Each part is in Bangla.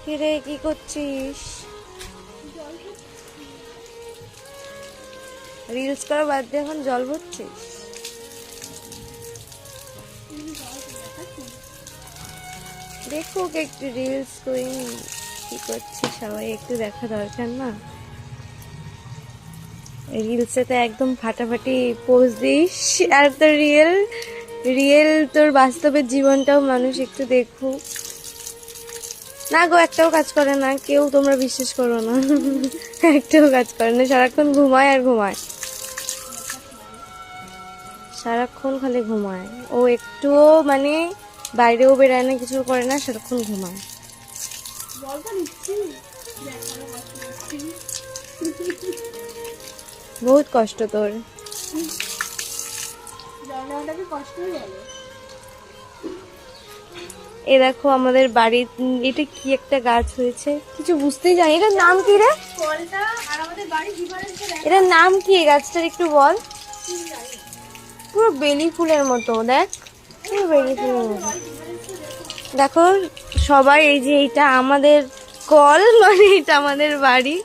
কিরে কি করছিস? রিলস করা বাদ দিয়ে এখন জল ভরছিস? দেখুক একটু রিলস করি কি করছে, সবাই একটু দেখা দরকার না? রিলসে তো একদম ফাটাফাটি পোজ দিস, আর তোর রিয়েল রিয়েল তোর বাস্তবের জীবনটাও মানুষ একটু দেখুক। না গো, একটাও কাজ করে না কেউ, তোমরা বিশ্বাস করো না। একটাও কাজ করে না, সারাক্ষণ ঘুমায় আর ঘুমায়, সারাক্ষণ খালি ঘুমায়। ও একটুও মানে বাইরেও বেড়ায় না, কিছু করে না, সারাক্ষণ ঘুমায়। বহুত কষ্ট তোর। এ দেখো আমাদের বাড়ির এটা কি একটা গাছ হয়েছে, কিছু বুঝতেই জানি এটার নাম কি রে? এটার নাম কি এই গাছটার একটু বল। পুরো বেলি ফুলের মতো, দেখ পুরো বেলি ফুলের মতো। দেখো সবাই, এই যে এটা আমাদের কল, মানে এটা আমাদের বাড়ি,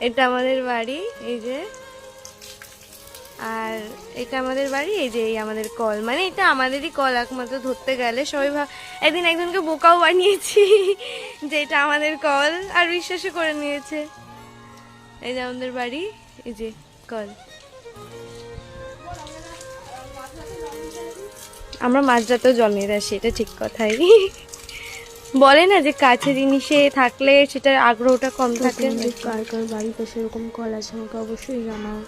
এটা আমাদের বাড়ি, এই যে, আর এটা আমাদের বাড়ি, এই যে এই আমাদের কল, মানে এটা আমাদেরই কল একমাত্র ধরতে গেলে। সবাই একদিন একজনকে বোকাও বানিয়েছি যে এটা আমাদের কল, আর বিশ্বাসও করে নিয়েছে। এই যে আমাদের বাড়ি, এই যে কল। আমরা মাঝরাতেও জল নিয়ে আসি, এটা ঠিক কথাই। বলে না যে কাছে জিনিসে থাকলে সেটার আগ্রহটা কম থাকে। কার কার বাড়িতে সেরকম কল আছে আমাকে অবশ্যই জানাও।